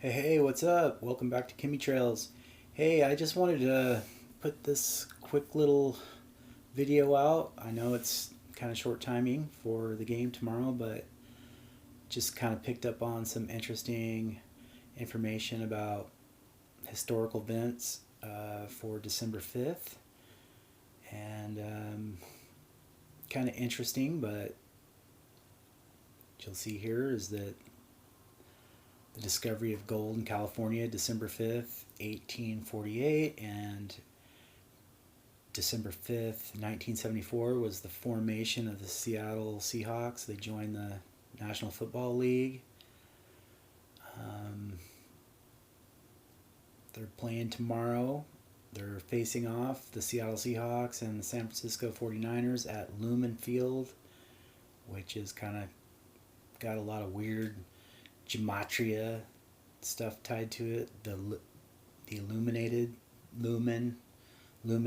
Hey, what's up? Welcome back to Chemitrails. Hey, I just wanted to put this quick little video out. I know it's kind of short timing for the game tomorrow, but just kind of picked up on some interesting information about historical events for December 5th. And kind of interesting, but what you'll see here is that the discovery of gold in California, December 5th, 1848, and December 5th, 1974 was the formation of the Seattle Seahawks. They joined the National Football League. Um, they're playing tomorrow. They're facing off the Seattle Seahawks and the San Francisco 49ers at Lumen Field, which is kind of got a lot of weird Gematria stuff tied to it. The illuminated Lumen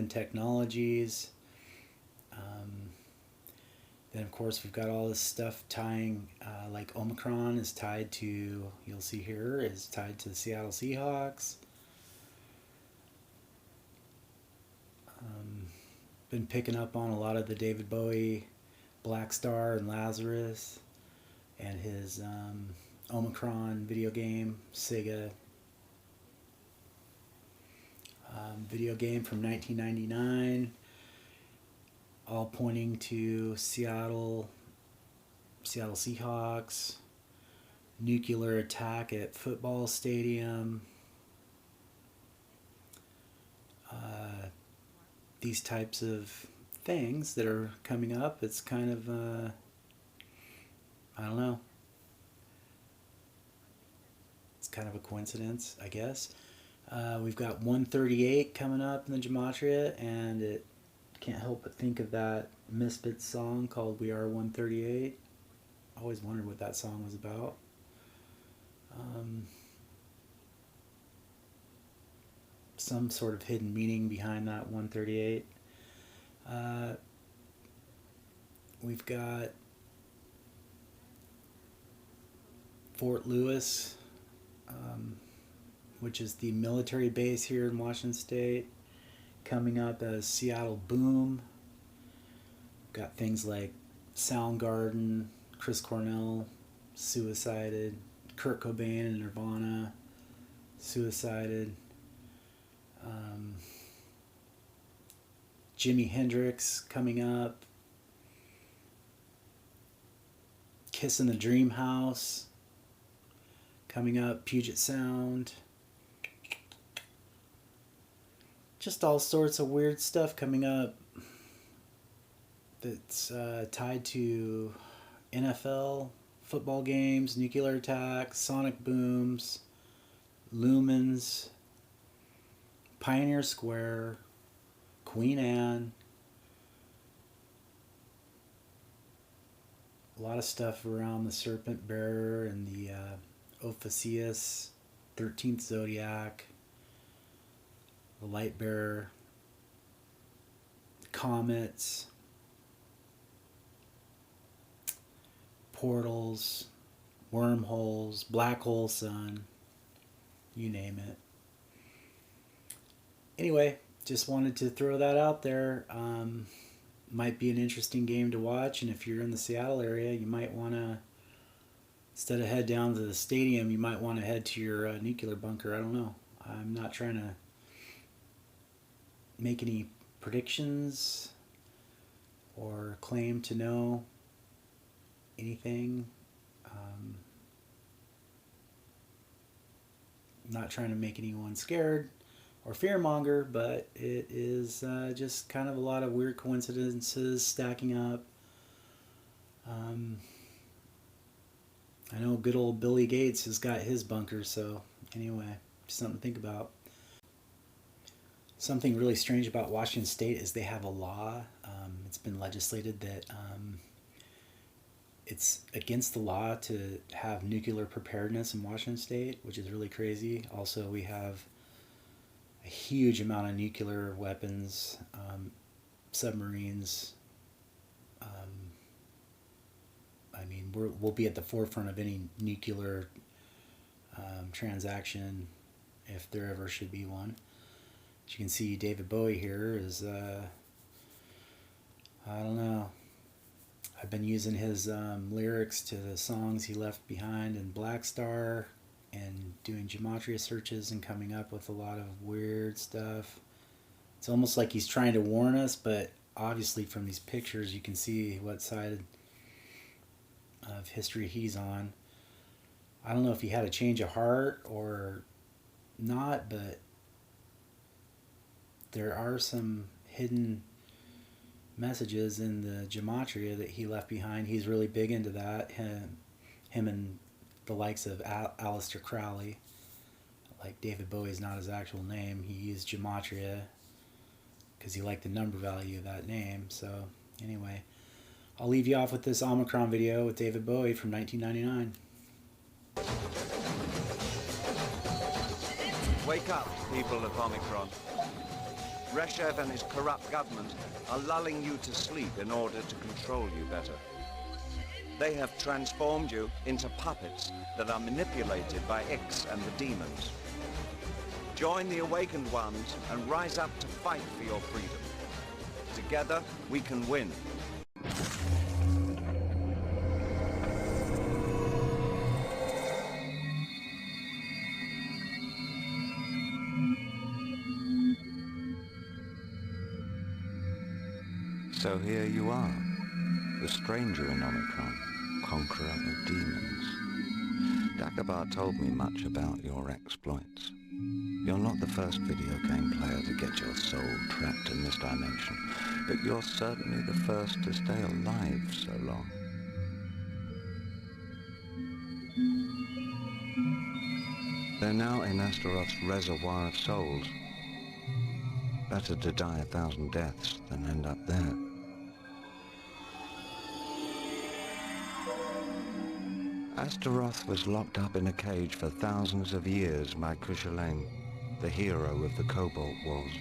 Technologies. Um, then of course we've got all this stuff tying, like Omicron is tied to. You'll see here is tied to the Seattle Seahawks. Been picking up on a lot of the David Bowie, Black Star, and Lazarus, and his Omicron video game, Sega video game from 1999, all pointing to Seattle Seahawks, nuclear attack at football stadium, these types of things that are coming up. It's kind of, I don't know, it's kind of a coincidence, I guess. We've got 138 coming up in the Gematria, and it can't help but think of that Misfits song called We Are 138. I always wondered what that song was about. Some sort of hidden meaning behind that 138. We've got Fort Lewis, which is the military base here in Washington State, coming up as Seattle Boom. Got things like Soundgarden, Chris Cornell, suicided, Kurt Cobain and Nirvana, suicided, Jimi Hendrix coming up, Kiss in the Dream House coming up, Puget Sound. Just all sorts of weird stuff coming up that's tied to NFL, football games, nuclear attacks, sonic booms, lumens, Pioneer Square, Queen Anne. A lot of stuff around the Serpent Bearer and the Ophiuchus, 13th Zodiac, the Light Bearer, comets, portals, wormholes, black hole sun, you name it. Anyway, just wanted to throw that out there. Might be an interesting game to watch, and if you're in the Seattle area, you might want to, instead of head down to the stadium, you might want to head to your nuclear bunker. I don't know. I'm not trying to make any predictions or claim to know anything. Not trying to make anyone scared or fearmonger, but it is just kind of a lot of weird coincidences stacking up. I know good old Billy Gates has got his bunker, so anyway, just something to think about. Something really strange about Washington State is they have a law. It's been legislated that it's against the law to have nuclear preparedness in Washington State, which is really crazy. Also, we have a huge amount of nuclear weapons, submarines. I mean, we'll be at the forefront of any nuclear transaction, if there ever should be one. As you can see, David Bowie here is, I don't know, I've been using his lyrics to the songs he left behind in Black Star and doing Gematria searches and coming up with a lot of weird stuff. It's almost like he's trying to warn us, but obviously from these pictures you can see what side of history he's on. I don't know if he had a change of heart or not, but there are some hidden messages in the Gematria that he left behind. He's really big into that. Him and the likes of Aleister Crowley. Like David Bowie's not his actual name. He used Gematria because he liked the number value of that name. So anyway, I'll leave you off with this Omicron video with David Bowie from 1999. Wake up, people of Omicron. Reshev and his corrupt government are lulling you to sleep in order to control you better. They have transformed you into puppets that are manipulated by X and the demons. Join the awakened ones and rise up to fight for your freedom. Together, we can win. So here you are, the stranger in Omicron, conqueror of demons. Dagobah told me much about your exploits. You're not the first video game player to get your soul trapped in this dimension, but you're certainly the first to stay alive so long. They're now in Astaroth's reservoir of souls. Better to die 1,000 deaths than end up there. Astaroth was locked up in a cage for thousands of years by Cuchulainn, the hero of the Cobalt Wars.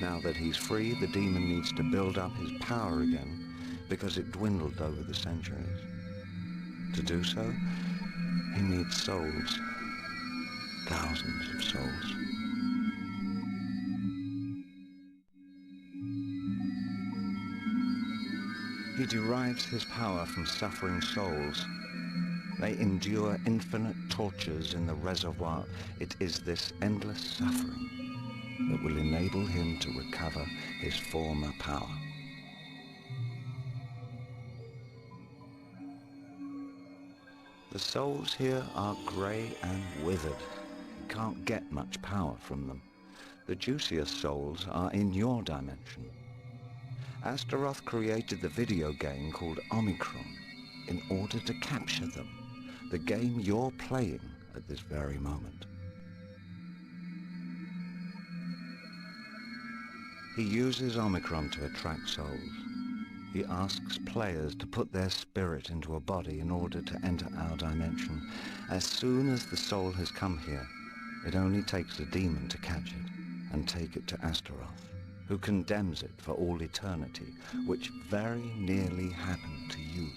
Now that he's free, the demon needs to build up his power again because it dwindled over the centuries. To do so, he needs souls. Thousands of souls. He derives his power from suffering souls. They endure infinite tortures in the reservoir. It is this endless suffering that will enable him to recover his former power. The souls here are grey and withered. You can't get much power from them. The juiciest souls are in your dimension. Astaroth created the video game called Omicron in order to capture them, the game you're playing at this very moment. He uses Omicron to attract souls. He asks players to put their spirit into a body in order to enter our dimension. As soon as the soul has come here, it only takes a demon to catch it and take it to Astaroth, who condemns it for all eternity, which very nearly happened to you.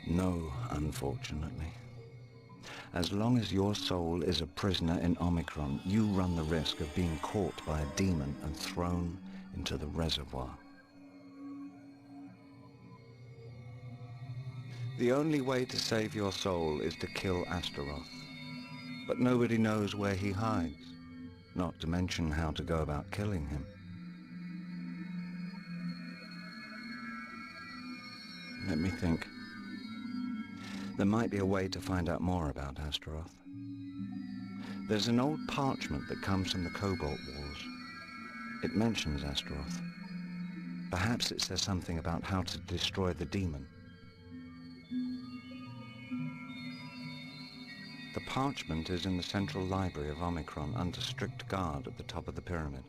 No, unfortunately. As long as your soul is a prisoner in Omicron, you run the risk of being caught by a demon and thrown into the reservoir. The only way to save your soul is to kill Astaroth, but nobody knows where he hides. Not to mention how to go about killing him. Let me think. There might be a way to find out more about Astaroth. There's an old parchment that comes from the Cobalt Wars. It mentions Astaroth. Perhaps it says something about how to destroy the demon. The parchment is in the central library of Omicron under strict guard at the top of the pyramid.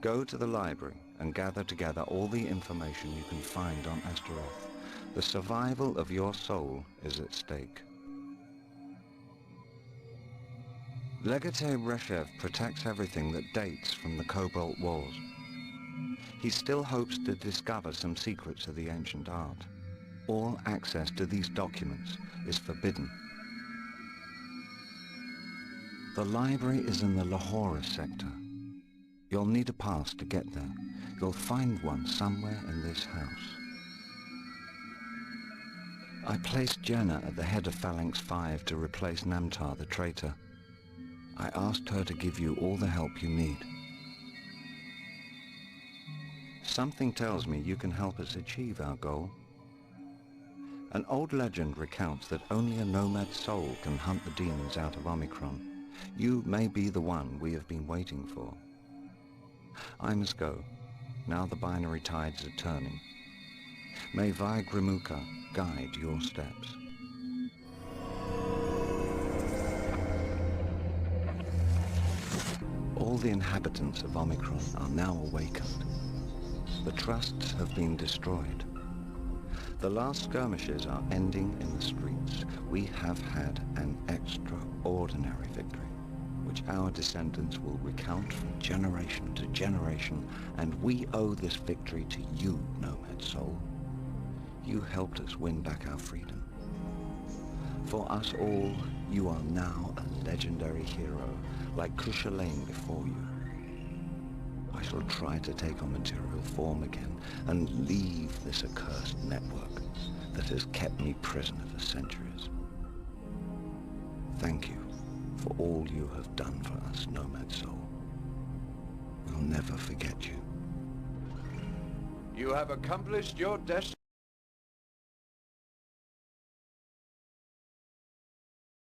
Go to the library and gather together all the information you can find on Astaroth. The survival of your soul is at stake. Legate Reshev protects everything that dates from the Cobalt Wars. He still hopes to discover some secrets of the ancient art. All access to these documents is forbidden. The library is in the Lahore sector. You'll need a pass to get there. You'll find one somewhere in this house. I placed Jenna at the head of Phalanx 5 to replace Namtar the traitor. I asked her to give you all the help you need. Something tells me you can help us achieve our goal. An old legend recounts that only a nomad soul can hunt the demons out of Omicron. You may be the one we have been waiting for. I must go. Now the binary tides are turning. May Vaigramukha guide your steps. All the inhabitants of Omicron are now awakened. The trusts have been destroyed. The last skirmishes are ending in the streets. We have had an extraordinary victory, which our descendants will recount from generation to generation, and we owe this victory to you, Nomad Soul. You helped us win back our freedom. For us all, you are now a legendary hero, like Cuchulainn before you. I shall try to take on material form again and leave this accursed network that has kept me prisoner for centuries. Thank you for all you have done for us, Nomad Soul. We'll never forget you. You have accomplished your destiny.